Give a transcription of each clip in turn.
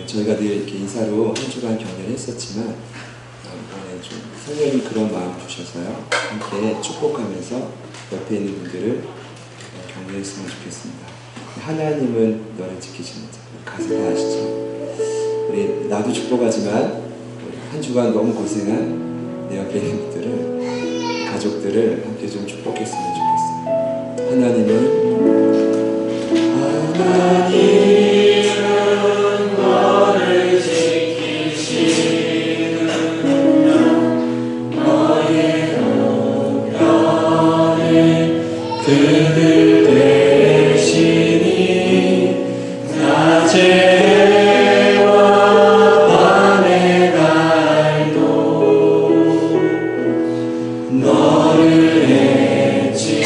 저희가 늘 이렇게 인사로 한 주간 격려를 했었지만 이번에 좀 성령님 그런 마음 주셔서요, 함께 축복하면서 옆에 있는 분들을 격려했으면 좋겠습니다. 하나님은 너를 지키시는 자, 가사 다 아시죠? 우리 나도 축복하지만 한 주간 너무 고생한 내 옆에 있는 분들을, 가족들을 함께 좀 축복했으면 좋겠어요. 하나님은 너를 지키시는 너의 우편에 그들 대신이 낮에와 밤의 날도 너를 해치고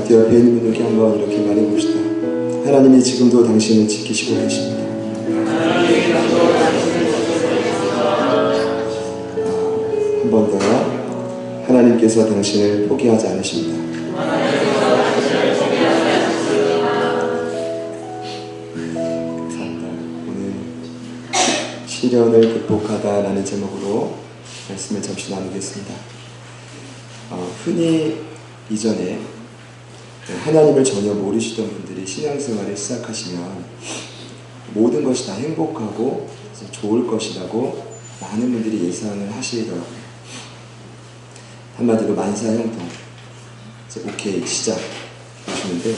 옆에 있는 분들께 한번 이렇게 말해봅시다. 하나님이 지금도 당신을 지키시고 계십니다. 한 번 더, 하나님께서 당신을 포기하지 않으십니다. 감사합니다. 오늘 시련을 극복하다라는 제목으로 말씀을 잠시 나누겠습니다. 흔히 이전에 하나님을 전혀 모르시던 분들이 신앙생활을 시작하시면 모든 것이 다 행복하고 좋을 것이라고 많은 분들이 예상을 하시더라고요. 한마디로 만사형통, 오케이 시작 하시는데,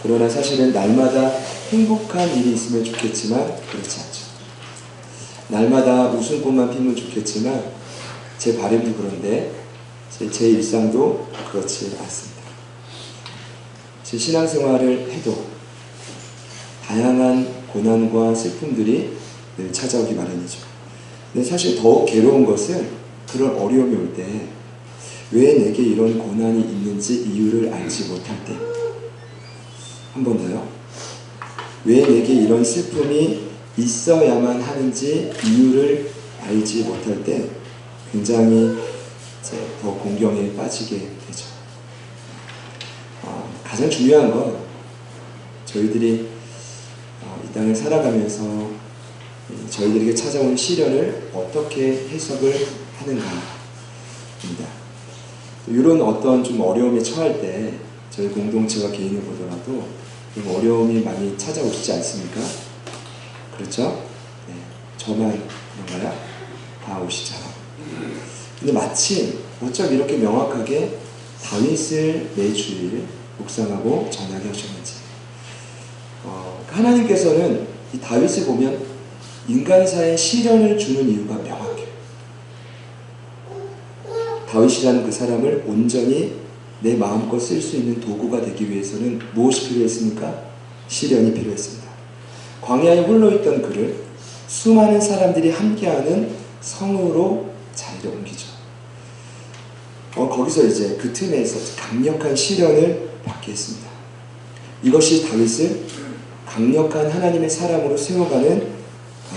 그러나 사실은 날마다 행복한 일이 있으면 좋겠지만 그렇지 않죠. 날마다 웃음꽃만 피면 좋겠지만 제 바람도 그런데 제 일상도 그렇지 않습니다. 제 신앙생활을 해도 다양한 고난과 슬픔들이 늘 찾아오기 마련이죠. 근데 사실 더욱 괴로운 것은 그런 어려움이 올 때 왜 내게 이런 고난이 있는지 이유를 알지 못할 때, 한 번 더요. 왜 내게 이런 슬픔이 있어야만 하는지 이유를 알지 못할 때 굉장히 더 공경에 빠지게 되죠. 가장 중요한 건 저희들이 이 땅을 살아가면서 저희들에게 찾아온 시련을 어떻게 해석을 하는가입니다. 이런 어떤 좀 어려움에 처할 때 저희 공동체와 개인을 보더라도 좀 어려움이 많이 찾아오시지 않습니까? 그렇죠? 네, 저만 그런가요? 다 오시죠. 근데 마침 어쩜 이렇게 명확하게 다윗을 매주일 묵상하고 전하게 하셨는지. 하나님께서는 이 다윗을 보면 인간사에 시련을 주는 이유가 명확해요. 다윗이라는 그 사람을 온전히 내 마음껏 쓸 수 있는 도구가 되기 위해서는 무엇이 필요했습니까? 시련이 필요했습니다. 광야에 홀로 있던 그를 수많은 사람들이 함께하는 성으로 자리를 옮기죠. 거기서 이제 그 틈에서 강력한 시련을 받게 했습니다. 이것이 다윗을 강력한 하나님의 사람으로 세워가는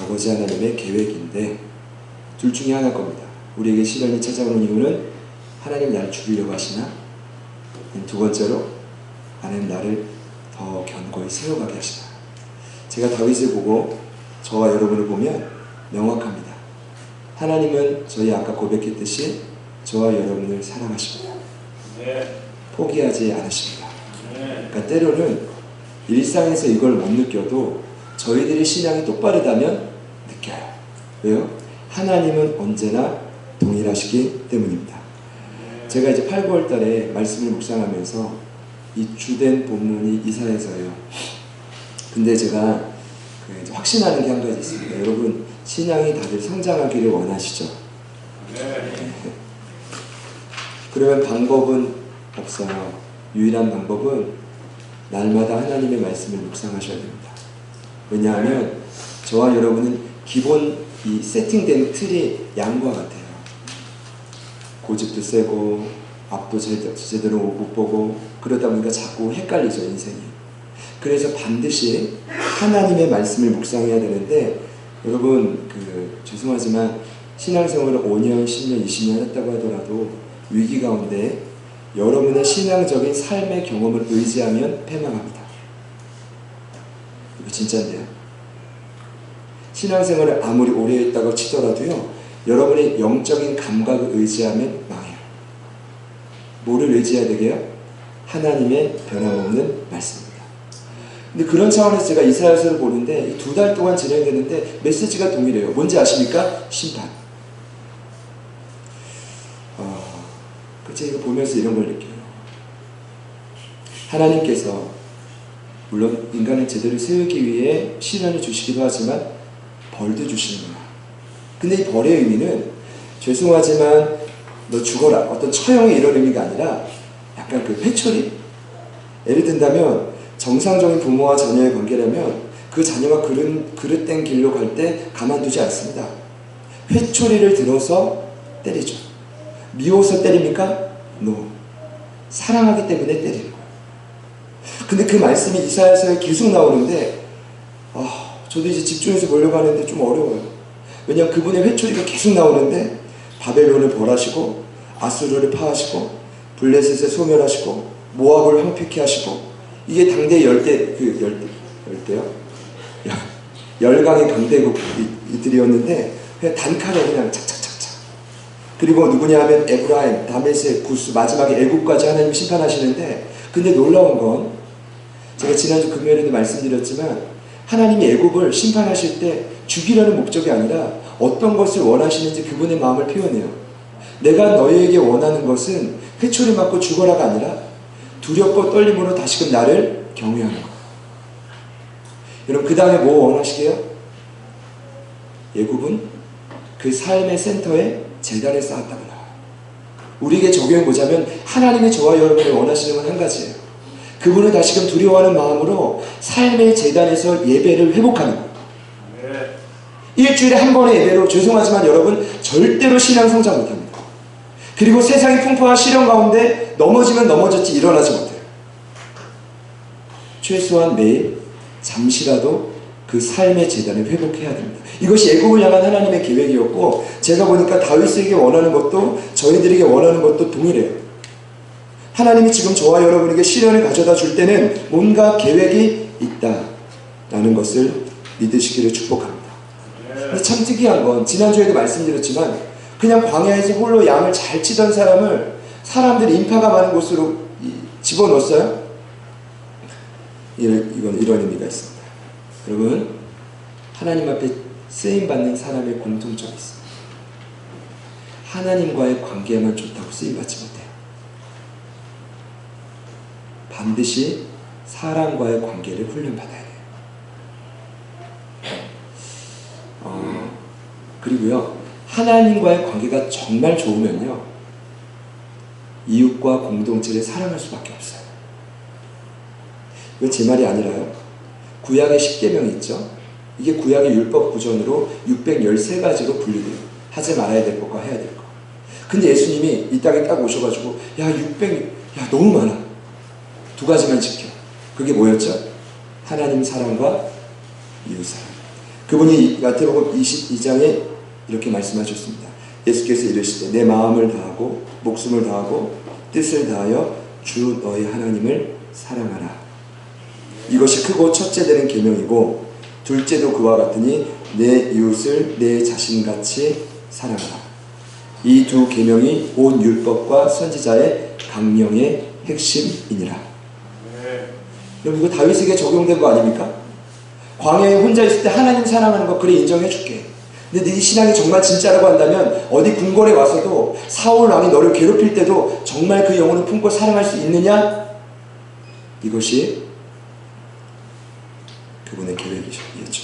아버지 하나님의 계획인데, 둘 중에 하나일 겁니다. 우리에게 시련이 찾아오는 이유는 하나님 나를 죽이려고 하시나? 두 번째로 하나님 나를 더 견고히 세워가게 하시나? 제가 다윗을 보고 저와 여러분을 보면 명확합니다. 하나님은 저희 아까 고백했듯이 저와 여러분을 사랑하십니다. 포기하지 않으십니다. 그러니까 때로는 일상에서 이걸 못 느껴도 저희들의 신앙이 똑바르다면 느껴요. 왜요? 하나님은 언제나 동일하시기 때문입니다. 제가 이제 8, 9월 달에 말씀을 묵상하면서 이 주된 본문이 이사야서예요. 근데 제가 이제 확신하는 게 한 가지 있습니다. 여러분, 신앙이 다들 성장하기를 원하시죠? 네. 그러면 방법은 없어요. 유일한 방법은 날마다 하나님의 말씀을 묵상하셔야 됩니다. 왜냐하면 저와 여러분은 기본 이 세팅된 틀이 양과 같아요. 고집도 세고 앞도 제대로 못 보고 그러다 보니까 자꾸 헷갈리죠, 인생이. 그래서 반드시 하나님의 말씀을 묵상해야 되는데, 여러분 죄송하지만 신앙생활을 5년, 10년, 20년 했다고 하더라도 위기 가운데 여러분의 신앙적인 삶의 경험을 의지하면 패망합니다. 이거 진짜인데요. 신앙생활을 아무리 오래 했다고 치더라도요, 여러분의 영적인 감각을 의지하면 망해요. 뭐를 의지해야 되게요? 하나님의 변함없는 말씀입니다. 근데 그런 차원에서 제가 이사야서를 보는데 이 2달 동안 진행되는데 메시지가 동일해요. 뭔지 아십니까? 심판. 제가 이거 보면서 이런 걸 느껴요. 하나님께서 물론 인간을 제대로 세우기 위해 시련을 주시기도 하지만 벌도 주시는구나. 근데 이 벌의 의미는 죄송하지만 너 죽어라, 어떤 처형의 이런 의미가 아니라 약간 그 회초리? 예를 든다면 정상적인 부모와 자녀의 관계라면 그 자녀가 그릇된 길로 갈 때 가만두지 않습니다. 회초리를 들어서 때리죠. 미워서 때립니까? No. 사랑하기 때문에 때리는 거예요. 근데 그 말씀이 이사야서에 계속 나오는데 저도 이제 집중해서 보려고 하는데 좀 어려워요. 왜냐하면 그분의 회초리가 계속 나오는데 바벨론을 벌하시고 아수르를 파하시고 블레셋을 소멸하시고 모압을 황폐케 하시고, 이게 당대 열대요? 열강의 강대국들이었는데 그냥 단칼에 그냥 착착착착. 그리고 누구냐 하면 에브라임, 다메섹, 구스, 마지막에 애굽까지 하나님이 심판하시는데, 근데 놀라운 건 제가 지난주 금요일에도 말씀드렸지만 하나님이 애굽을 심판하실 때 죽이려는 목적이 아니라 어떤 것을 원하시는지 그분의 마음을 표현해요. 내가 너희에게 원하는 것은 회초리 맞고 죽어라가 아니라 두렵고 떨림으로 다시금 나를 경외하는 거예요. 여러분, 그 다음에 뭐 원하시게요? 애굽은 그 삶의 센터에 제단을 쌓았다고 나와요. 우리에게 적용해보자면 하나님이 저와 여러분이 원하시는 건 한 가지예요. 그분을 다시금 두려워하는 마음으로 삶의 제단에서 예배를 회복하는 거예요. 일주일에 한 번의 예배로 죄송하지만 여러분 절대로 신앙 성장 못합니다. 그리고 세상이 풍파와 시련 가운데 넘어지면 넘어졌지 일어나지 못해요. 최소한 매일 잠시라도 그 삶의 제단을 회복해야 됩니다. 이것이 애굽을 향한 하나님의 계획이었고, 제가 보니까 다윗에게 원하는 것도 저희들에게 원하는 것도 동일해요. 하나님이 지금 저와 여러분에게 시련을 가져다 줄 때는 뭔가 계획이 있다라는 것을 믿으시기를 축복합니다. 근데 참 특이한 건 지난주에도 말씀드렸지만 그냥 광야에서 홀로 양을 잘 치던 사람을 사람들이 인파가 많은 곳으로 집어넣었어요? 이건 이런 의미가 있습니다. 여러분, 하나님 앞에 쓰임받는 사람의 공통점이 있습니다. 하나님과의 관계만 좋다고 쓰임받지 못해요. 반드시 사람과의 관계를 훈련받아야 돼요. 그리고요, 하나님과의 관계가 정말 좋으면요, 이웃과 공동체를 사랑할 수밖에 없어요. 이건 제 말이 아니라요, 구약의 10계명이 있죠. 이게 구약의 율법 구전으로 613가지로 분류돼요. 하지 말아야 될 것과 해야 될 것. 근데 예수님이 이 땅에 딱 오셔가지고 야 600, 야 너무 많아. 두 가지만 지켜. 그게 뭐였죠? 하나님 사랑과 이웃 사랑. 그분이 마태복음 22장에 이렇게 말씀하셨습니다. 예수께서 이르시되 내 마음을 다하고 목숨을 다하고 뜻을 다하여 주 너의 하나님을 사랑하라. 이것이 크고 첫째 되는 계명이고 둘째도 그와 같으니 내 이웃을 내 자신같이 사랑하라. 이 두 계명이 온 율법과 선지자의 강령의 핵심이니라. 여러분 이거 다윗에게 적용된 거 아닙니까? 광야에 혼자 있을 때 하나님 사랑하는 거 그래 인정해 줄게. 근데 네 신앙이 정말 진짜라고 한다면 어디 궁궐에 와서도 사울 왕이 너를 괴롭힐 때도 정말 그 영혼을 품고 사랑할 수 있느냐? 이것이 그분의 계획이었죠.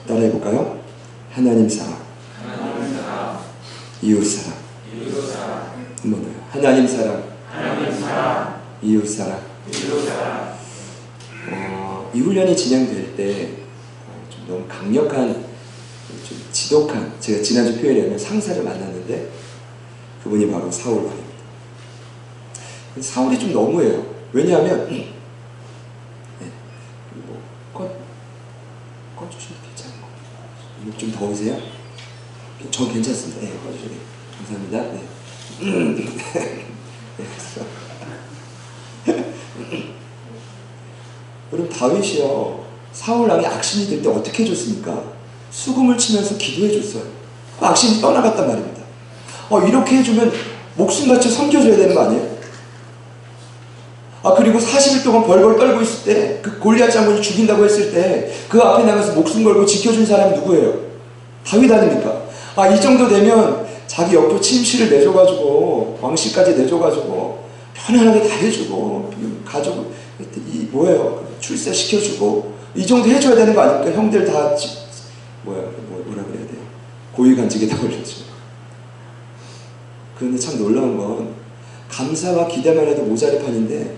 따라해볼까요? 하나님 사랑, 이웃 사랑. 한번 더요. 하나님 사랑, 이웃 사랑. 이 훈련이 진행될 때 좀 너무 강력한, 좀 지독한, 제가 지난주 표현에 상사를 만났는데 그분이 바로 사울 왕입니다. 사울이 좀 너무해요. 왜냐하면 꺼주셔도 괜찮은 거. 좀 더우세요? 전 괜찮습니다. 네, 꺼주셔도 감사합니다. 네. 여러분 다윗이요 사울 왕이 악신이 될 때 어떻게 해줬습니까? 수금을 치면서 기도해줬어요. 악신이 떠나갔단 말입니다. 이렇게 해주면 목숨 바쳐 섬겨줘야 되는 거 아니에요? 그리고 40일 동안 벌벌 떨고 있을 때 그 골리앗 장군이 죽인다고 했을 때 그 앞에 나가서 목숨 걸고 지켜준 사람이 누구예요? 다윗 아닙니까? 이 정도 되면 자기 옆으로 침실을 내줘가지고 왕실까지 내줘가지고 편안하게 다 해주고 가족 뭐예요? 출세시켜주고 이 정도 해줘야 되는 거 아닙니까? 형들 다 뭐라 그래야 돼요? 고위간직에다 올려줘. 그런데 참 놀라운 건 감사와 기대만 해도 모자랄 판인데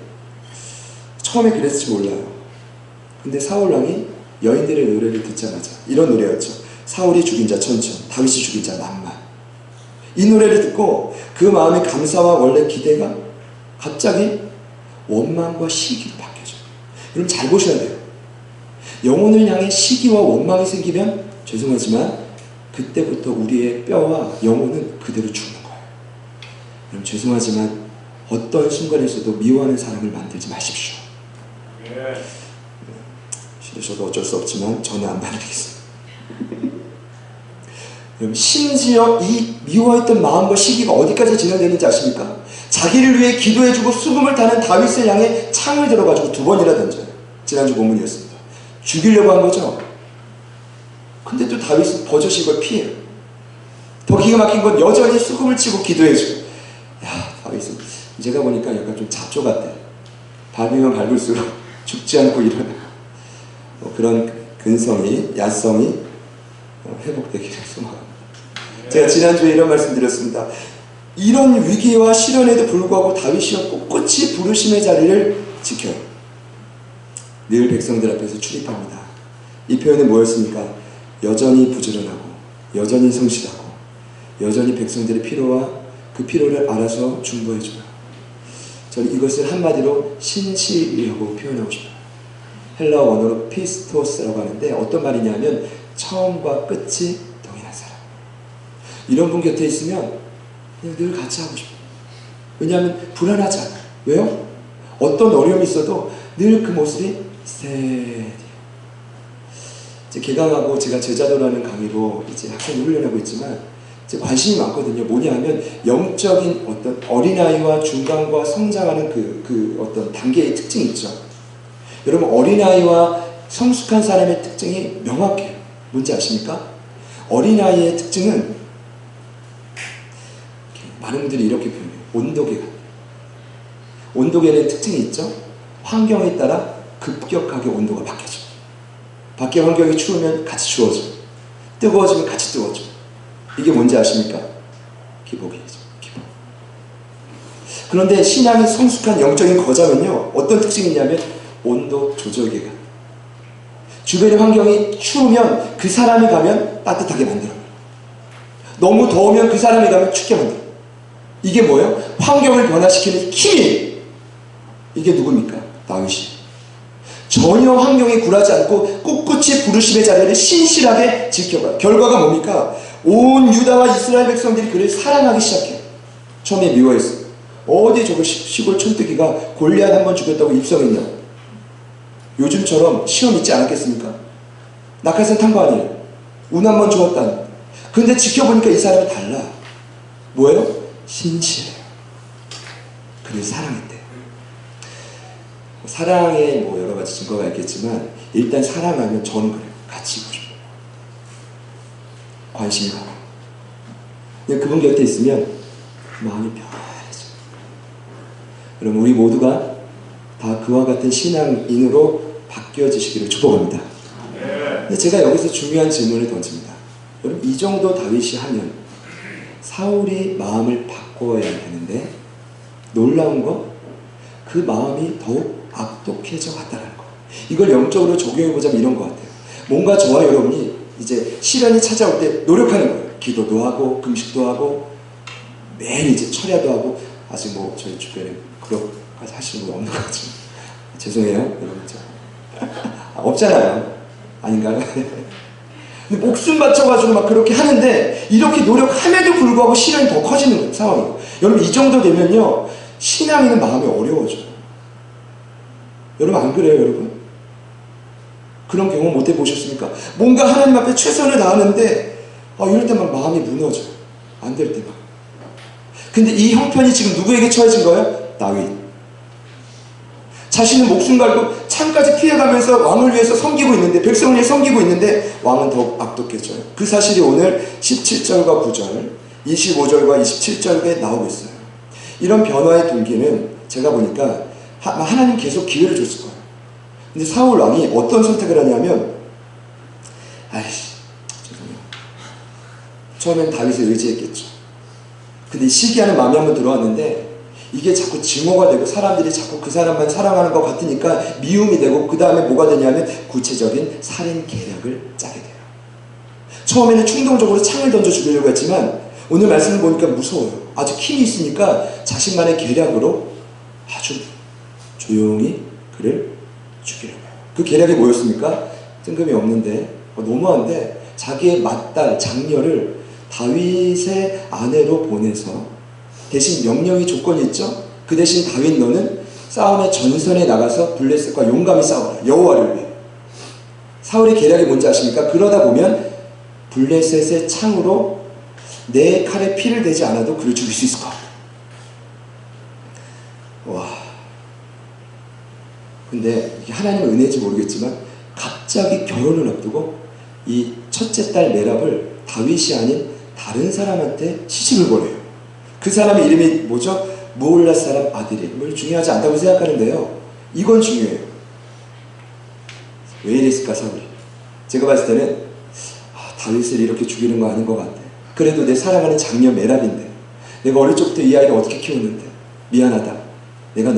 처음에 그랬을지 몰라요. 근데 사울왕이 여인들의 노래를 듣자마자 이런 노래였죠. 사울이 죽인 자 천천, 다윗이 죽인 자 만만. 이 노래를 듣고 그 마음의 감사와 원래 기대가 갑자기 원망과 시기로 바뀌어져요. 여러분 잘 보셔야 돼요. 영혼을 향해 시기와 원망이 생기면 죄송하지만 그때부터 우리의 뼈와 영혼은 그대로 죽는 거예요. 여러분 죄송하지만 어떤 순간에서도 미워하는 사람을 만들지 마십시오. 저도 어쩔 수 없지만 저는 안 받으겠습니다. 심지어 이 미워했던 마음과 시기가 어디까지 진행되는지 아십니까? 자기를 위해 기도해주고 수금을 타는 다윗을 향해 창을 들어가지고 2번이나 던져요. 지난주 본문이었습니다. 죽이려고 한 거죠. 근데 또 다윗은 버젓이 이걸 피해요. 더 기가 막힌 건 여전히 수금을 치고 기도해줘요. 야, 다윗은 제가 보니까 약간 좀 잡초 같아. 밟으면 밟을수록 죽지 않고 일어나. 그런 근성이, 야성이 회복되기를 소망합니다. 제가 지난주에 이런 말씀 드렸습니다. 이런 위기와 시련에도 불구하고 다윗이 꿋꿋이 부르심의 자리를 지켜요. 늘 백성들 앞에서 출입합니다. 이 표현은 뭐였습니까? 여전히 부지런하고 여전히 성실하고 여전히 백성들의 필요와 그 필요를 알아서 중보해줘요. 저는 이것을 한마디로 신실이라고 표현하고 싶어요. 헬라어 원어로 피스토스라고 하는데 어떤 말이냐면 처음과 끝이 동일한 사람. 이런 분 곁에 있으면 늘 같이 하고 싶어요. 왜냐하면 불안하지 않아요. 왜요? 어떤 어려움이 있어도 늘 그 모습이 스테디. 이제 개강하고 제가 제자도라는 강의로 이제 학생 훈련하고 있지만 이제 관심이 많거든요. 뭐냐 하면 영적인 어떤 어린아이와 중간과 성장하는 그 어떤 단계의 특징이 있죠. 여러분 어린아이와 성숙한 사람의 특징이 명확해요. 뭔지 아십니까? 어린아이의 특징은 많은 분들이 이렇게 표현해요. 온도계가. 온도계는 특징이 있죠. 환경에 따라 급격하게 온도가 바뀌어져요. 밖에 환경이 추우면 같이 추워져. 뜨거워지면 같이 뜨거워져. 이게 뭔지 아십니까? 기복이죠. 기복. 그런데 신앙이 성숙한 영적인 거장은요. 어떤 특징이 있냐면 온도 조절계가. 주변의 환경이 추우면 그 사람이 가면 따뜻하게 만들어요. 너무 더우면 그 사람이 가면 춥게 만들어. 이게 뭐예요? 환경을 변화시키는 힘이. 이게 누굽니까? 다윗이. 전혀 환경에 굴하지 않고 꿋꿋이 부르심의 자리를 신실하게 지켜봐요. 결과가 뭡니까? 온 유다와 이스라엘 백성들이 그를 사랑하기 시작해요. 처음에 미워했어요. 어디 저거 시골 촌뜨기가 골리앗 한번 죽였다고 입성했냐. 요즘처럼 시험 있지 않았겠습니까? 낙하산 탄 거 아니에요. 운 한번 주었다니. 근데 지켜보니까 이 사람이 달라. 뭐예요? 신실해요. 그를 사랑했대요. 사랑에 뭐 여러 가지 증거가 있겠지만 일단 사랑하면 저는 그래요. 같이 있고 싶어요. 관심이 가고. 그분 곁에 있으면 마음이 편해져요. 그럼 우리 모두가 다 그와 같은 신앙인으로 바뀌어지시기를 축복합니다. 근데 제가 여기서 중요한 질문을 던집니다. 여러분, 이 정도 다윗이 하면 사울이 마음을 바꿔야 되는데 놀라운 거, 그 마음이 더욱 악독해져 갔다는 거. 이걸 영적으로 적용해보자면 이런 것 같아요. 뭔가 저와 여러분이 이제 시련이 찾아올 때 노력하는 거예요. 기도도 하고 금식도 하고 매일 이제 철야도 하고. 아직 뭐 저희 주변에 그렇게까지 하시는 분 없는 것 같죠. 죄송해요 여러분. 없잖아요. 아닌가요? 근데 목숨 바쳐가지고 막 그렇게 하는데 이렇게 노력함에도 불구하고 시련이 더 커지는 상황이에요. 여러분, 이 정도 되면요 신앙인은 마음이 어려워져요. 여러분 안 그래요 여러분? 그런 경험 못 해보셨습니까? 뭔가 하나님 앞에 최선을 다하는데 이럴 때 막 마음이 무너져요. 안 될 때 막. 근데 이 형편이 지금 누구에게 처해진 거예요? 다윗. 자신은 목숨 걸고 창까지 피해가면서 왕을 위해서 섬기고 있는데, 백성을 위해 섬기고 있는데 왕은 더욱 악독해져요. 그 사실이 오늘 17절과 9절, 25절과 27절에 나오고 있어요. 이런 변화의 동기는 제가 보니까 하나님 계속 기회를 줬을 거예요. 근데 사울 왕이 어떤 선택을 하냐면, 죄송해요. 처음엔 다윗을 의지했겠죠. 근데 시기하는 마음이 한번 들어왔는데 이게 자꾸 증오가 되고 사람들이 자꾸 그 사람만 사랑하는 것 같으니까 미움이 되고, 그 다음에 뭐가 되냐면 구체적인 살인 계략을 짜게 돼요. 처음에는 충동적으로 창을 던져 죽이려고 했지만 오늘 말씀을 보니까 무서워요. 아직 힘이 있으니까 자신만의 계략으로 아주 조용히 그를 죽이려고 해요. 그 계략이 뭐였습니까? 뜬금이 없는데 너무한데 자기의 맏딸 장녀를 다윗의 아내로 보내서, 대신 명령이 조건이 있죠. 그 대신 다윗 너는 싸움의 전선에 나가서 블레셋과 용감히 싸워라. 여호와를 위해. 사울의 계략이 뭔지 아십니까? 그러다 보면 블레셋의 창으로 내 칼에 피를 대지 않아도 그를 죽일 수 있을 것 같아요. 와. 근데 이게 하나님의 은혜인지 모르겠지만 갑자기 결혼을 앞두고 이 첫째 딸 메랍을 다윗이 아닌 다른 사람한테 시집을 보내요. 그 사람의 이름이 뭐죠? 무올라 사람 아들이. 뭘 중요하지 않다고 생각하는데요, 이건 중요해요. 왜 이랬을까 사울이? 제가 봤을 때는 다윗을 이렇게 죽이는 거 아닌 것 같아. 그래도 내 사랑하는 장녀 메랍인데, 내가 어릴 적부터 이 아이를 어떻게 키웠는데 미안하다. 내가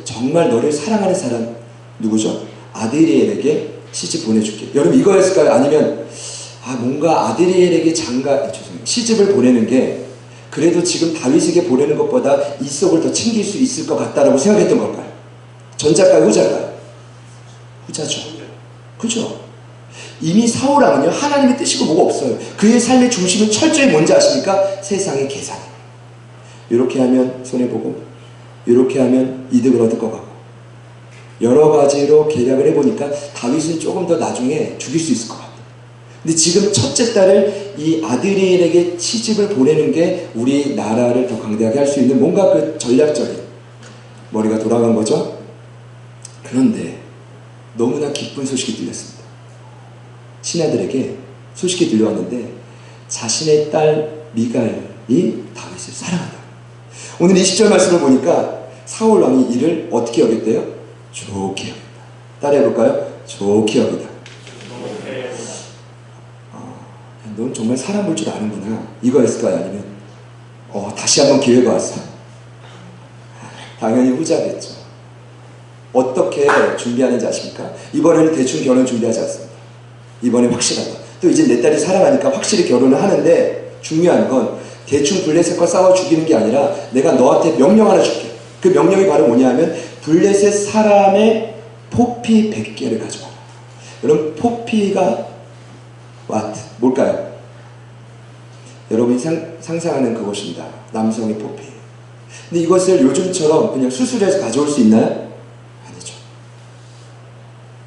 정말 너를 사랑하는 사람 누구죠? 아드리엘에게 시집 보내줄게. 여러분 이거였을까요? 아니면 뭔가 아드리엘에게 시집을 보내는 게 그래도 지금 다윗에게 보내는 것보다 이 속을 더 챙길 수 있을 것 같다라고 생각했던 걸까요? 전자일까요? 후자일까요? 후자죠. 그죠? 이미 사울 왕은요 하나님의 뜻이고 뭐가 없어요. 그의 삶의 중심은 철저히 뭔지 아십니까? 세상의 계산. 이렇게 하면 손해보고 이렇게 하면 이득을 얻을 것 같고, 여러 가지로 계략을 해보니까 다윗은 조금 더 나중에 죽일 수 있을 것 같아요. 근데 지금 첫째 딸을 이 아드리엘에게 시집을 보내는 게 우리 나라를 더 강대하게 할 수 있는 뭔가 그 전략적인 머리가 돌아간 거죠. 그런데 너무나 기쁜 소식이 들렸습니다. 신하들에게 소식이 들려왔는데 자신의 딸 미갈이 다윗을 사랑한다. 오늘 20절 말씀을 보니까 사울 왕이 이를 어떻게 여겼대요? 좋게 여긴다. 따라해볼까요? 좋게 여기다. 넌 정말 사람 볼 줄 아는구나, 이거였을까요? 아니면 다시 한번 기회가 왔어? 당연히 후자겠죠. 어떻게 준비하는지 아십니까? 이번에는 대충 결혼 준비하지 않습니다. 이번에 확실하다. 또 이제 내 딸이 사랑하니까 확실히 결혼을 하는데 중요한 건 대충 블레셋과 싸워 죽이는 게 아니라 내가 너한테 명령 하나 줄게. 그 명령이 바로 뭐냐 하면 블레셋 사람의 포피 100개를 가져와라. 여러분 포피가 뭘까요? 여러분이 상상하는 그것입니다. 남성의 포피. 근데 이것을 요즘처럼 그냥 수술해서 가져올 수 있나요? 아니죠.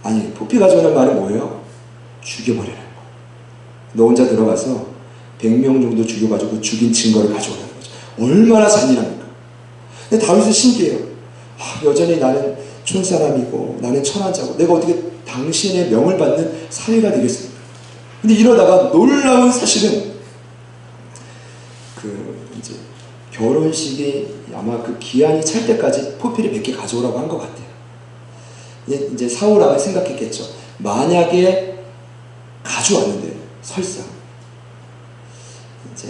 아니, 포피 가져오는 말은 뭐예요? 죽여버리라는 거예요. 너 혼자 들어가서 100명 정도 죽여가지고 죽인 증거를 가져오라는 거죠. 얼마나 잔인합니까? 근데 다윗은 신기해요. 여전히 나는 촌사람이고 나는 천한자고 내가 어떻게 당신의 명을 받는 사위가 되겠습니까? 근데 이러다가 놀라운 사실은 이제 결혼식이 아마 그 기한이 찰 때까지 포피를 100개 가져오라고 한 것 같아요. 이제 사울 왕은 생각했겠죠. 만약에 가져왔는데 설사 이제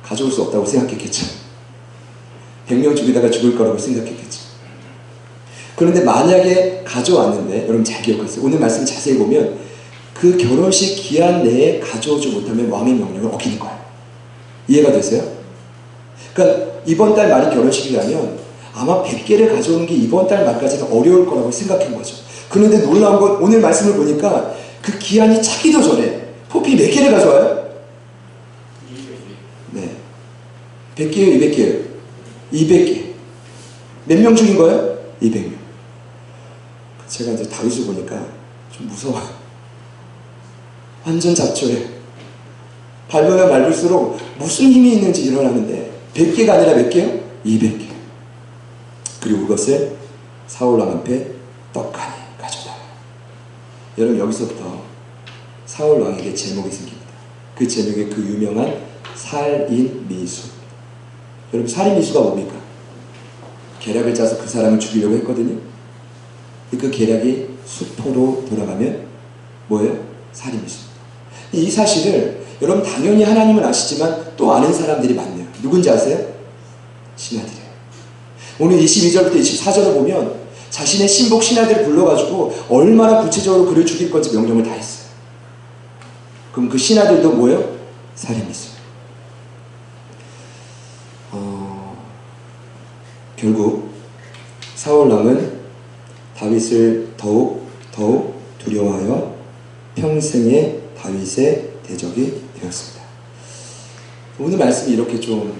가져올 수 없다고 생각했겠죠. 100명 죽이다가 죽을 거라고 생각했겠죠. 그런데 만약에 가져왔는데 여러분 잘 기억하세요. 오늘 말씀 자세히 보면 그 결혼식 기한 내에 가져오지 못하면 왕의 명령을 어기는 거예요. 이해가 되세요? 그러니까 이번 달 말이 결혼식이라면 아마 100개를 가져오는 게 이번 달 말까지는 어려울 거라고 생각한 거죠. 그런데 놀라운 건 오늘 말씀을 보니까 그 기한이 차기도 전에 포피 몇 개를 가져와요? 200개. 네. 100개요? 200개요? 200개. 몇 명 죽인 거예요? 200명. 제가 이제 다윗을 보니까 좀 무서워요. 완전 잡초예요. 밟으면 밟을수록 무슨 힘이 있는지 일어나는데 100개가 아니라 몇 개요? 200개. 그리고 그것을 사울왕 앞에 떡하니 가져다. 여러분 여기서부터 사울왕에게 제목이 생깁니다. 그 제목이 그 유명한 살인미수. 여러분 살인미수가 뭡니까? 계략을 짜서 그 사람을 죽이려고 했거든요. 그 계략이 수포로 돌아가면 뭐예요? 살인미수. 이 사실을 여러분 당연히 하나님은 아시지만 또 아는 사람들이 많네요. 누군지 아세요? 신하들이에요. 오늘 22절부터 24절을 보면 자신의 신복 신하들을 불러가지고 얼마나 구체적으로 그를 죽일 건지 명령을 다 했어요. 그럼 그 신하들도 뭐예요? 살인미수. 결국 사울왕은 다윗을 더욱 두려워하여 평생의 다윗의 대적이 되었습니다. 오늘 말씀이 이렇게 좀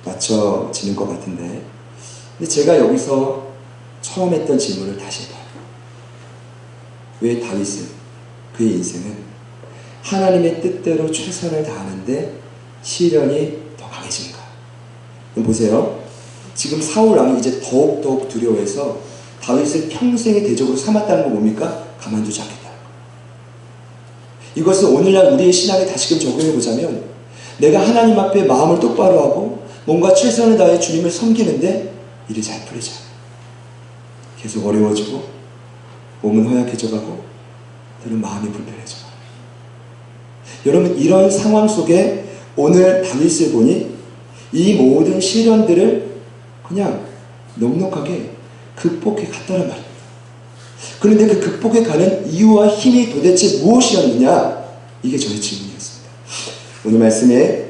맞춰지는 것 같은데, 근데 제가 여기서 처음 했던 질문을 다시 해봐요. 왜 다윗은, 그의 인생은 하나님의 뜻대로 최선을 다하는데 시련이 더 강해집니까? 보세요. 지금 사울왕이 이제 더욱 두려워해서 다윗을 평생의 대적으로 삼았다는 건 뭡니까? 가만두지 않겠다는 거. 이것은 오늘날 우리의 신앙에 다시금 적용해 보자면 내가 하나님 앞에 마음을 똑바로 하고 뭔가 최선을 다해 주님을 섬기는데 일이 잘 풀리지 않아요. 계속 어려워지고 몸은 허약해져가고 때로는 마음이 불편해져. 여러분 이런 상황 속에 오늘 다윗을 보니 이 모든 시련들을 그냥 넉넉하게 극복해 갔다는 말입니다. 그런데 그 극복해 가는 이유와 힘이 도대체 무엇이었느냐? 이게 저의 질문이었습니다. 오늘 말씀에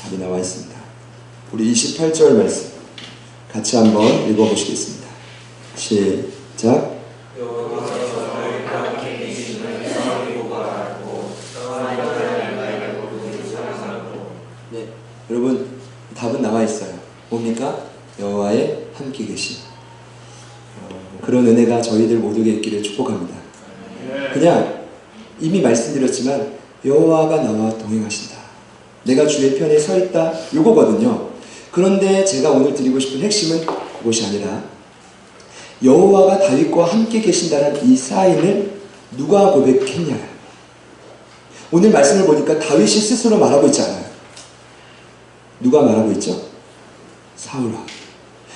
답이 나와 있습니다. 우리 28절 말씀 같이 한번 읽어보시겠습니다. 시작. 네, 여러분 답은 나와 있어요. 뭡니까? 여호와의 함께 계심. 그런 은혜가 저희들 모두에게 있기를 축복합니다. 그냥 이미 말씀드렸지만 여호와가 나와 동행하신다. 내가 주의 편에 서 있다. 요거거든요. 그런데 제가 오늘 드리고 싶은 핵심은 그것이 아니라 여호와가 다윗과 함께 계신다는 이 사인을 누가 고백했냐. 오늘 말씀을 보니까 다윗이 스스로 말하고 있지 않아요. 누가 말하고 있죠? 사울왕.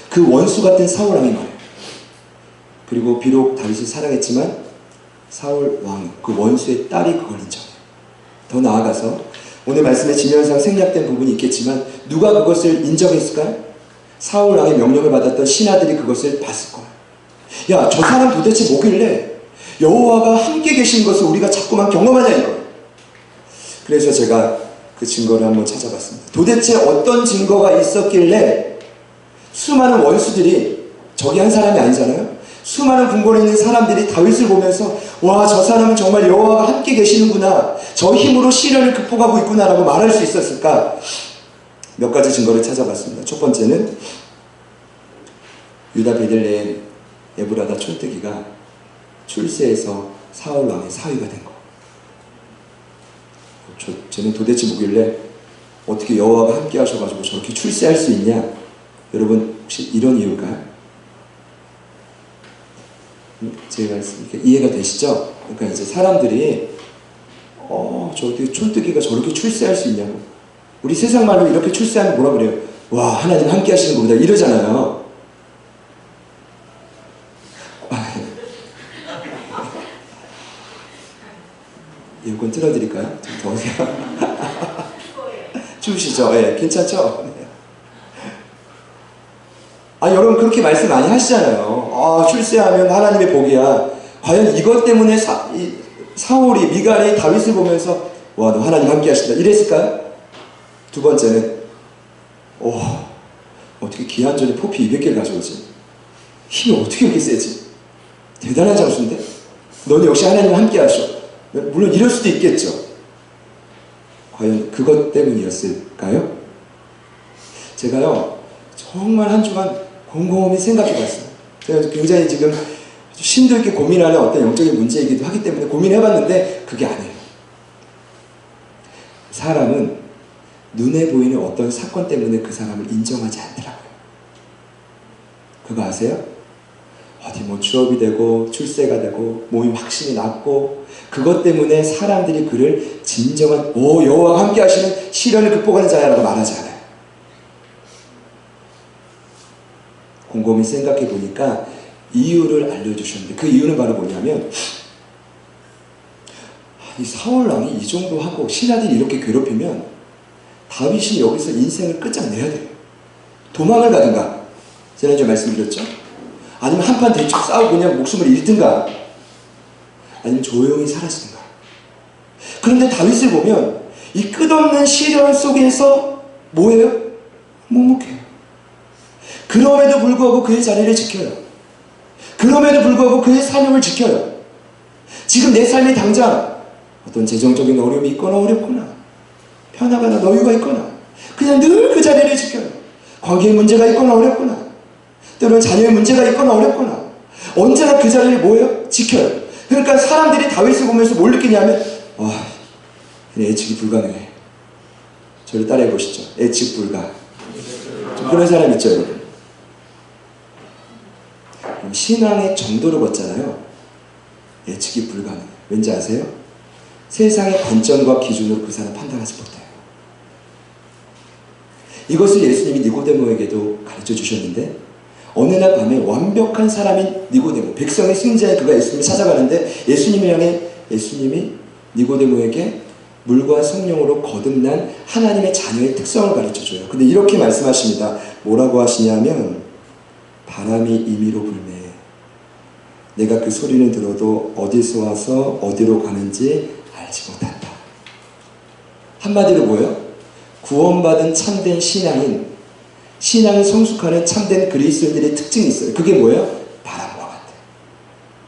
그 원수 같은 사울왕이 말해요. 그리고 비록 다윗을 사랑했지만 사울왕, 그 원수의 딸이 그걸 인정해요. 더 나아가서 오늘 말씀에 지면상 생략된 부분이 있겠지만 누가 그것을 인정했을까요? 사울왕의 명령을 받았던 신하들이 그것을 봤을 거예요. 야, 저 사람 도대체 뭐길래 여호와가 함께 계신 것을 우리가 자꾸만 경험하냐 이거예요. 그래서 제가 그 증거를 한번 찾아봤습니다. 도대체 어떤 증거가 있었길래 수많은 원수들이, 적이 한 사람이 아니잖아요. 수많은 궁궐에 있는 사람들이 다윗을 보면서 와, 저 사람은 정말 여호와가 함께 계시는구나, 저 힘으로 시련을 극복하고 있구나라고 말할 수 있었을까? 몇 가지 증거를 찾아봤습니다. 첫 번째는 유다 베들레헴 에브라다 촌뜨기가 출세해서 사울 왕의 사위가 된 거. 쟤는 도대체 뭐길래 어떻게 여호와가 함께 하셔가지고 저렇게 출세할 수 있냐? 여러분 혹시 이런 이유일까요? 제 말씀 이해가 되시죠? 그러니까 이제 사람들이 저 어떻게 촌뜨기가 저렇게 출세할 수 있냐고. 우리 세상 말로 이렇게 출세하면 뭐라 그래요? 와, 하나님 함께 하시는 겁니다 이러잖아요. 에어컨 틀어드릴까요? 좀 더우세요? 추우시죠? 예, 괜찮죠? 네. 여러분 그렇게 말씀 많이 하시잖아요. 출세하면 하나님의 복이야. 과연 이것 때문에 사울이, 미갈이 다윗을 보면서 와, 너 하나님 함께 하신다 이랬을까요? 두 번째는 어떻게 기한전에 포피 200개를 가져오지? 힘이 어떻게 이렇게 세지? 대단한 장수인데? 너는 역시 하나님 함께 하셔. 물론 이럴 수도 있겠죠. 과연 그것 때문이었을까요? 제가요 정말 한 주간 곰곰이 생각해 봤어요. 제가 굉장히 지금 심도 있게 고민하는 어떤 영적인 문제이기도 하기 때문에 고민해 봤는데 그게 아니에요. 사람은 눈에 보이는 어떤 사건 때문에 그 사람을 인정하지 않더라고요. 그거 아세요? 어디 뭐 취업이 되고 출세가 되고 몸이 확신이 났고 그것 때문에 사람들이 그를 진정한 여호와가 함께 하시는 시련을 극복하는 자야라고 말하지 않아요. 곰곰이 생각해 보니까 이유를 알려주셨는데 그 이유는 바로 뭐냐면 이 사울 왕이 이 정도 하고 신하들이 이렇게 괴롭히면 다윗이 여기서 인생을 끝장내야 돼요. 도망을 가든가, 지난주에 말씀드렸죠? 아니면 한판 대충 싸우고 그냥 목숨을 잃든가, 아니면 조용히 사라지든가. 그런데 다윗을 보면 이 끝없는 시련 속에서 뭐예요? 묵묵해요. 그럼에도 불구하고 그의 자리를 지켜요. 그럼에도 불구하고 그의 사명을 지켜요. 지금 내 삶이 당장 어떤 재정적인 어려움이 있거나 어렵거나 편하거나 여유가 있거나 그냥 늘 그 자리를 지켜요. 관계의 문제가 있거나 어렵거나 때로는 자녀의 문제가 있거나 어렵거나 언제나 그 자리를 뭐예요? 지켜요. 그러니까 사람들이 다윗을 보면서 뭘 느끼냐면 예측이 불가능해. 저를 따라해 보시죠. 예측 불가. 좀 그런 사람 있죠, 여러분? 신앙의 정도로 걷잖아요. 예측이 불가능해. 왠지 아세요? 세상의 관점과 기준으로 그 사람 판단하지 못해요. 이것을 예수님이 니고데모에게도 가르쳐 주셨는데 어느 날 밤에 완벽한 사람인 니고데모, 백성의 승자인 그가 예수님을 찾아가는데 예수님이 니고데모에게 물과 성령으로 거듭난 하나님의 자녀의 특성을 가르쳐줘요. 근데 이렇게 말씀하십니다. 뭐라고 하시냐면 바람이 임의로 불매 내가 그 소리는 들어도 어디서 와서 어디로 가는지 알지 못한다. 한마디로 뭐예요? 구원받은 참된 신앙을 성숙하는 참된 그리스도인들의 특징이 있어요. 그게 뭐예요? 바람과 같아요.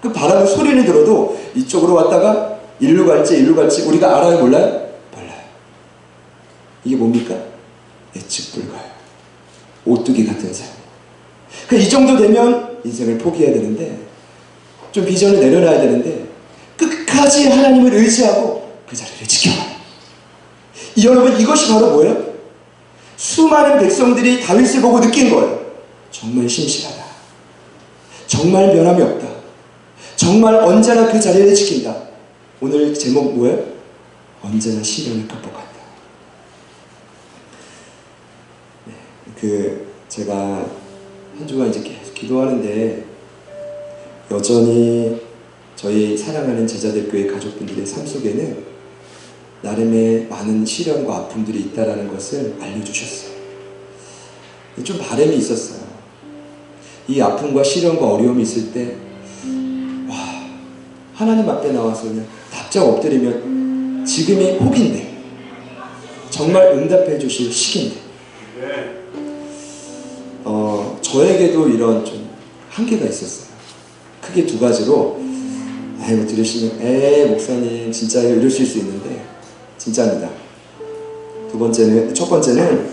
그 바람의 소리를 들어도 이쪽으로 왔다가 일로 갈지 우리가 알아요? 몰라요? 몰라요. 이게 뭡니까? 예측 불가요. 오뚜기 같은 삶. 이 정도 되면 인생을 포기해야 되는데 좀 비전을 내려놔야 되는데 끝까지 하나님을 의지하고 그 자리를 지켜가요. 여러분 이것이 바로 뭐예요? 수많은 백성들이 다윗을 보고 느낀 거예요. 정말 신실하다. 정말 변함이 없다. 정말 언제나 그 자리를 지킨다. 오늘 제목 뭐예요? 언제나 시련을 극복한다. 제가 한 주간 이제 계속 기도하는데 여전히 저희 사랑하는 제자들 교회 가족분들의 삶 속에는 나름의 많은 시련과 아픔들이 있다는 것을 알려주셨어요. 좀 바람이 있었어요. 이 아픔과 시련과 어려움이 있을 때 하나님 앞에 나와서 그냥 답장 엎드리면 지금이 혹인데, 정말 응답해 주실 시기인데, 저에게도 이런 좀 한계가 있었어요. 크게 두 가지로. 아이고, 들으시면 목사님 진짜 이러실 수 있는데 진짜입니다. 첫 번째는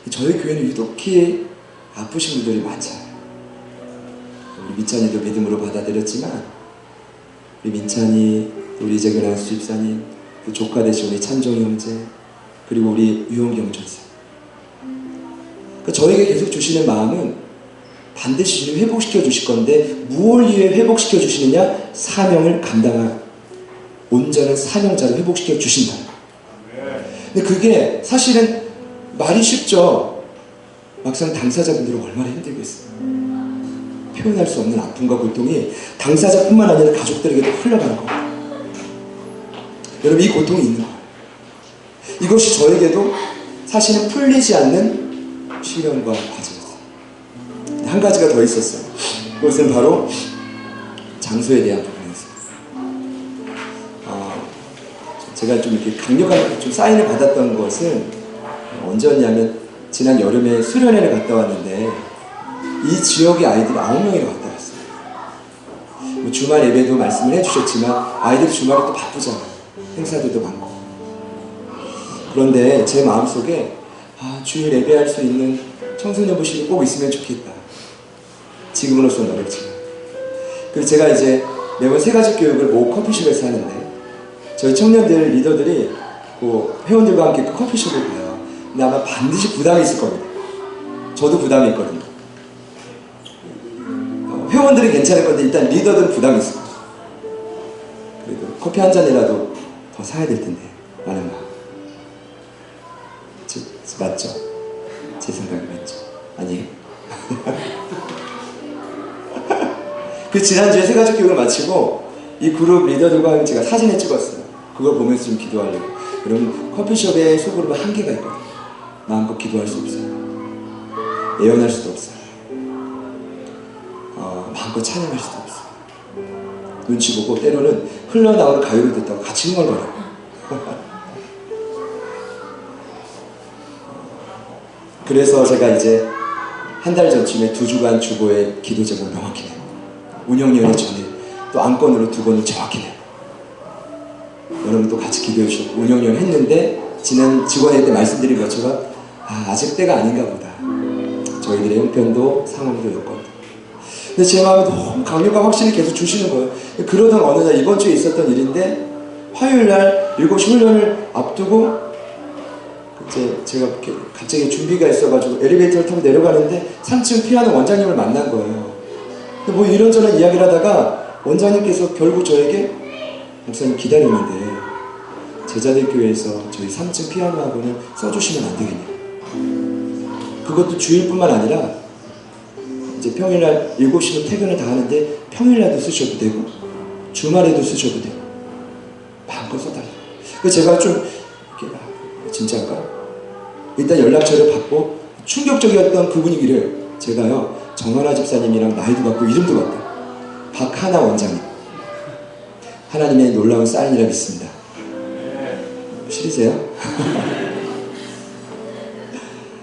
저희 교회는 유독히 아프신 분들이 많잖아요. 우리 민찬이도 믿음으로 받아들였지만, 우리 민찬이, 우리 이재근 집사님, 또 조카 되신 우리 찬종 형제, 그리고 우리 유홍경 전사. 그러니까 저에게 계속 주시는 마음은 반드시 주님 회복시켜 주실 건데, 무엇을 위해 회복시켜 주시느냐? 사명을 감당할 온전한 사명자를 회복시켜 주신다. 근데 그게 사실은 말이 쉽죠. 막상 당사자분들은 얼마나 힘들겠어요. 표현할 수 없는 아픔과 고통이 당사자뿐만 아니라 가족들에게도 흘러가는 겁니다. 여러분, 이 고통이 있는 거예요. 이것이 저에게도 사실은 풀리지 않는 시련과 과제였어요. 한 가지가 더 있었어요. 그것은 바로 장소에 대한 부분이었어요. 제가 좀 이렇게 강력하게 좀 사인을 받았던 것은 언제였냐면, 지난 여름에 수련회를 갔다 왔는데, 이 지역의 아이들이 9명이나 갔다 왔어요. 뭐 주말 예배도 말씀을 해주셨지만 아이들이 주말에 또 바쁘잖아요. 행사들도 많고. 그런데 제 마음속에 주일 예배할 수 있는 청소년 부실이 꼭 있으면 좋겠다. 지금으로서는 어렵지만. 그래서 제가 이제 매번 3가지 교육을 모 커피숍에서 하는데, 저희 청년들 리더들이 그 회원들과 함께 그 커피숍을 가요. 근데 아마 반드시 부담이 있을 겁니다. 저도 부담이 있거든요. 회원들은 괜찮을 건데 일단 리더들은 부담이 있을 거예요. 그래도 커피 한 잔이라도 더 사야 될 텐데 라는 마음. 맞죠? 제 생각이 맞죠? 아니에요? 그 지난주에 3가지 교육을 마치고 이 그룹 리더들과 제가 사진을 찍었어요. 그걸 보면서 좀 기도하려고. 여러분, 커피숍에 소그룹은 한계가 있거든요. 마음껏 기도할 수 없어요. 예언할 수도 없어요. 마음껏 찬양할 수도 없어요. 눈치 보고 때로는 흘러나오는 가요를 듣다가 같이 흥얼거려요. 그래서 제가 이제 한 달 전쯤에 2주간 주보에 기도 제목 명확히 내요. 운영위원회 전에 또 안건으로 2번을 정확히 내요. 여러분도 같이 기도해 주셨고, 운영위원 했는데 지난 직원회 때 말씀드린 것처럼 아직 때가 아닌가 보다. 저희들의 형편도 상황도 여건도. 근데 제 마음에 너무 강력한 확신을 계속 주시는 거예요. 그러던 어느 날, 이번 주에 있었던 일인데, 화요일날 7시 훈련을 앞두고 이제 제가 갑자기 준비가 있어가지고 엘리베이터를 타고 내려가는데 3층 피아노 원장님을 만난 거예요. 뭐 이런저런 이야기를 하다가 원장님께서 결국 저에게, 목사님 기다리는데 제자들 교회에서 저희 3층 피아노 학원을 써주시면 안 되겠냐. 그것도 주일뿐만 아니라 이제 평일날 7시로 퇴근을 다 하는데 평일날도 쓰셔도 되고 주말에도 쓰셔도 되고 마음껏 써달라. 그래서 제가 좀 이렇게 진짜일까? 일단 연락처를 받고, 충격적이었던 그 분위기를 제가요, 정하나 집사님이랑 나이도 같고 이름도 같다. 박하나 원장님, 하나님의 놀라운 사인이라 믿습니다. 싫으세요?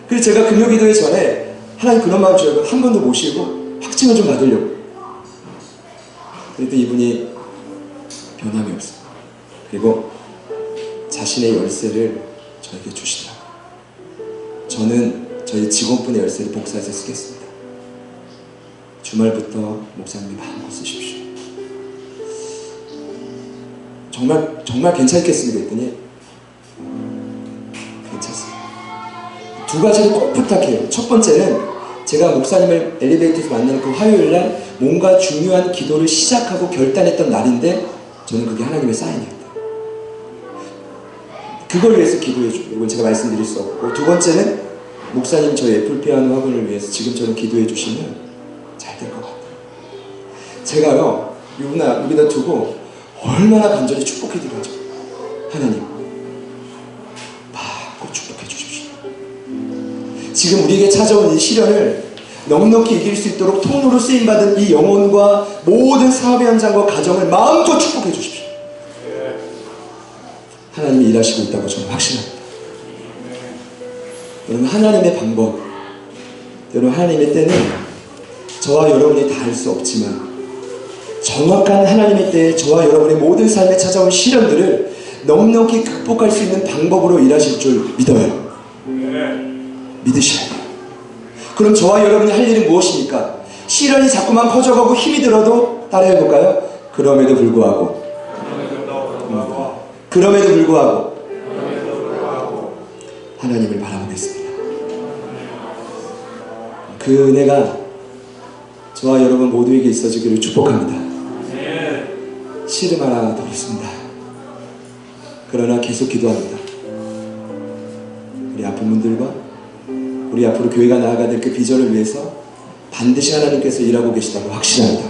그래서 제가 금요기도회 전에 하나님 그런 마음 주고 한 번 더 모시고 확증을 좀 받으려고. 그랬더니 이분이 변함이 없어요. 그리고 자신의 열쇠를 저에게 주시더라고요. 저는 저희 직원분의 열쇠를 복사해서 쓰겠습니다. 주말부터 목사님이 마음껏 쓰십시오. 정말 괜찮겠습니까? 했더니 괜찮습니다. 2가지를 꼭 부탁해요. 첫 번째는 제가 목사님을 엘리베이터에서 만나는 그 화요일날 뭔가 중요한 기도를 시작하고 결단했던 날인데, 저는 그게 하나님의 사인이었다. 그걸 위해서 기도해주고, 이건 제가 말씀드릴 수 없고, 2번째는 목사님 저희 애플피아노 학원을 위해서 지금처럼 기도해 주시면 잘 될 것 같아요. 제가요, 여기다 두고 얼마나 간절히 축복해 드리죠. 하나님, 마음껏 축복해 주십시오. 지금 우리에게 찾아온 이 시련을 넉넉히 이길 수 있도록 통로로 쓰임받은 이 영혼과 모든 사업의 현장과 가정을 마음껏 축복해 주십시오. 하나님이 일하시고 있다고 저는 확신합니다. 여러분, 하나님의 방법, 여러분, 하나님의 때는 저와 여러분이 다 알 수 없지만 정확한 하나님의 때에 저와 여러분의 모든 삶에 찾아온 시련들을 넉넉히 극복할 수 있는 방법으로 일하실 줄 믿어요. 믿으셔야 돼요. 그럼 저와 여러분이 할 일은 무엇입니까? 시련이 자꾸만 커져가고 힘이 들어도 따라해볼까요? 그럼에도 불구하고 하나님을 바라보겠습니다. 그 은혜가 저와 여러분 모두에게 있어지기를 축복합니다. 씨름 하나 더 있습니다. 그러나 계속 기도합니다. 우리 아픈 분들과 우리 앞으로 교회가 나아가야 될 그 비전을 위해서 반드시 하나님께서 일하고 계시다고 확신합니다.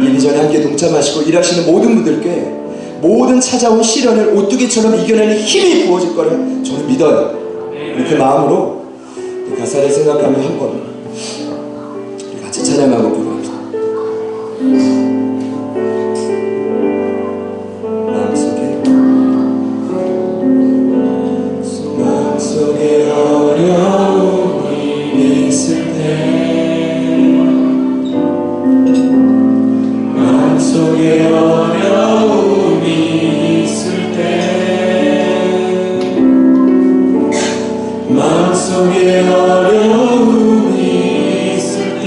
이 비전에 함께 동참하시고 일하시는 모든 분들께 모든 찾아온 시련을 오뚜기처럼 이겨내는 힘이 부어질 거를 저는 믿어요. 그 마음으로 가사를 생각하며 한번 우리 같이 찬양하고 기도합니다. 마음속에 어려움이 있을 때, 마음속에 어려움이 있을 때, 마음속에 어려움이 있을 때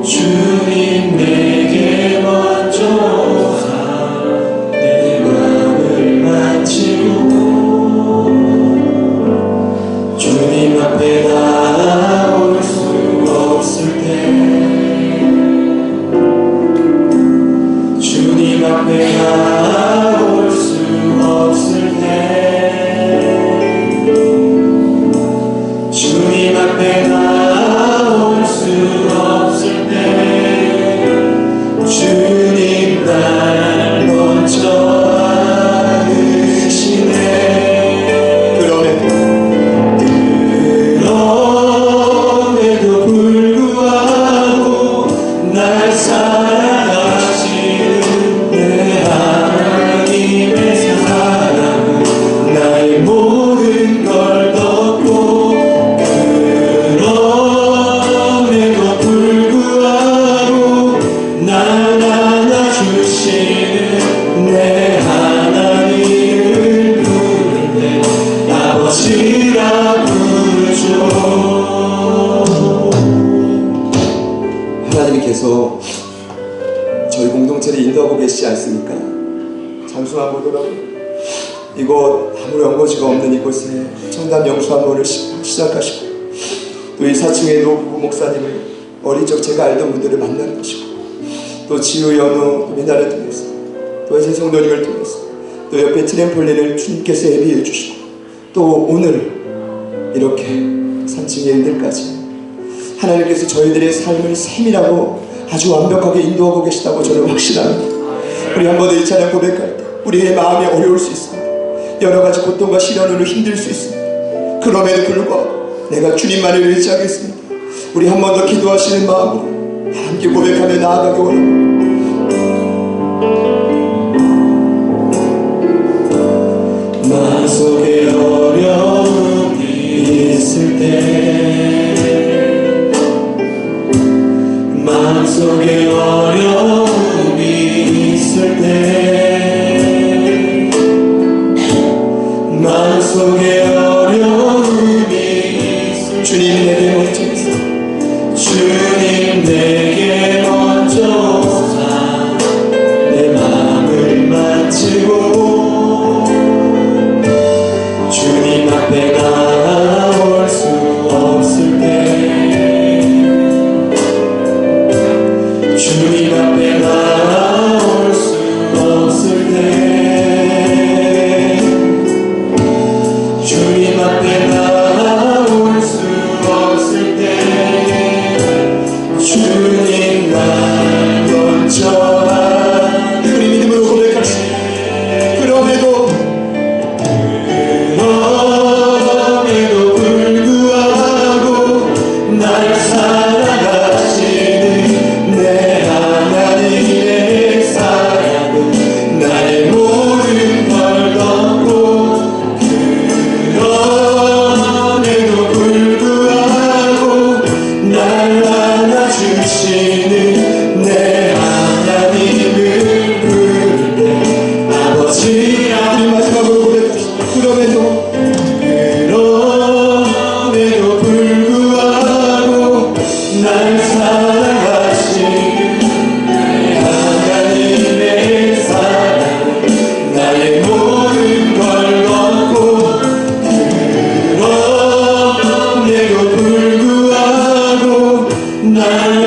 주님 내게 먼저 내 마음을 만지고 주님 앞에 나올 수 없을 때, 주님 앞에 나올 수 없을 때, 주님 앞에 나올 수 없을 때 주님 날 먼저 아으시네. 그럼에도 불구하고 날 사랑하시는 내 하나님의 사랑은 나의 모든 걸 덮고, 그럼에도 불구하고 날 안아주시는 내 하나님을 부를 때 아버지라 부르죠. 하나님께서 저희 공동체를 인도하고 계시지 않습니까? 잠수함보더라도 이곳 아무 연고지가 없는 이곳에 청담 영수함로를 시작하시고, 또 이 4층의 노부부 목사님을 어릴 적 제가 알던 분들을 만나는 것이고, 또 지우 연우 미나를 통해서, 또 세성도님을 통해서, 또 옆에 트램폴린을 주님께서 예비해 주시고, 또 오늘 이렇게 3층의 일들까지 하나님께서 저희들의 삶을 세밀하고 아주 완벽하게 인도하고 계시다고 저는 확신합니다. 우리 한 번 더 이 찬양 고백할 때 우리의 마음이 어려울 수 있습니다. 여러 가지 고통과 시련으로 힘들 수 있습니다. 그럼에도 불구하고 내가 주님만을 의지하겠습니다. 우리 한 번 더 기도하시는 마음으로 함께 고백하며 나아가기 원합니다. 마음속에 어려움이 있을 때, 마음속에 어려움이 있을 때, 마음속에 어려움이 있을 때 주님 내게 먼저 오사, 주님 내게 먼저 오사 내 마음을 만지고 주님 앞에 나올 수 없을 때, 주님 앞에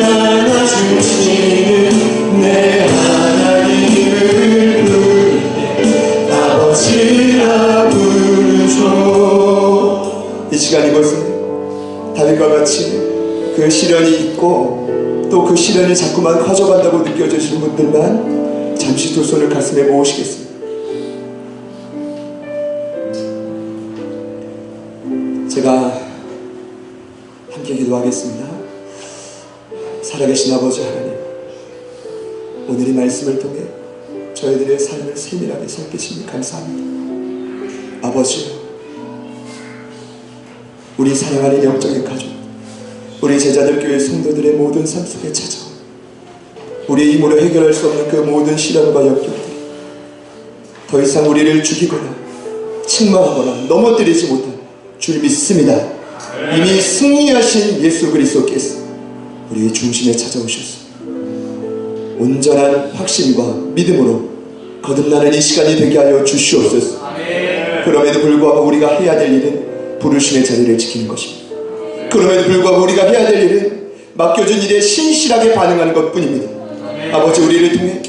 안아주시는 내 하나님을 부를 때 아버지라 부르죠. 이 시간 이곳에 다윗과 같이 그 시련이 있고 또 그 시련이 자꾸만 커져간다고 느껴지시는 분들만 잠시 두 손을 가슴에 모으시겠습니다. 제가 함께 기도하겠습니다. 살아계신 아버지 하나님, 오늘 이 말씀을 통해 저희들의 삶을 세밀하게 살피시니 감사합니다. 아버지, 우리 사랑하는 영적인 가족, 우리 제자들 교회 성도들의 모든 삶 속에 찾아온 우리의 힘으로 해결할 수 없는 그 모든 시련과 역경들이 더 이상 우리를 죽이거나 책망하거나 넘어뜨리지 못한 줄 믿습니다. 이미 승리하신 예수 그리스도께서 우리의 중심에 찾아오셨습니다. 온전한 확신과 믿음으로 거듭나는 이 시간이 되게 하여 주시옵소서. 그럼에도 불구하고 우리가 해야 될 일은 부르심의 자리를 지키는 것입니다. 그럼에도 불구하고 우리가 해야 될 일은 맡겨준 일에 신실하게 반응하는 것뿐입니다. 아버지, 우리를 통해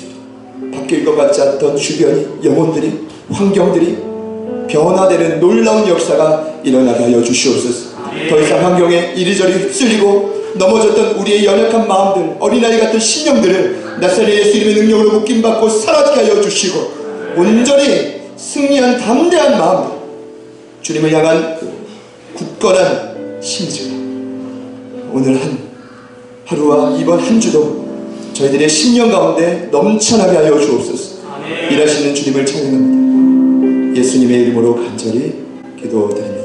바뀔 것 같지 않던 주변이, 영혼들이, 환경들이 변화되는 놀라운 역사가 일어나게 하여 주시옵소서. 더 이상 환경에 이리저리 휩쓸리고 넘어졌던 우리의 연약한 마음들, 어린아이 같은 심령들을 나사렛 예수 이름의 능력으로 묶임받고 사라지게 하여 주시고 온전히 승리한 담대한 마음으로 주님을 향한 굳건한 심지어 오늘 하루와 이번 한 주도 저희들의 심령 가운데 넘쳐나게 하여 주옵소서. 일하시는 주님을 찬양합니다. 예수님의 이름으로 간절히 기도드립니다.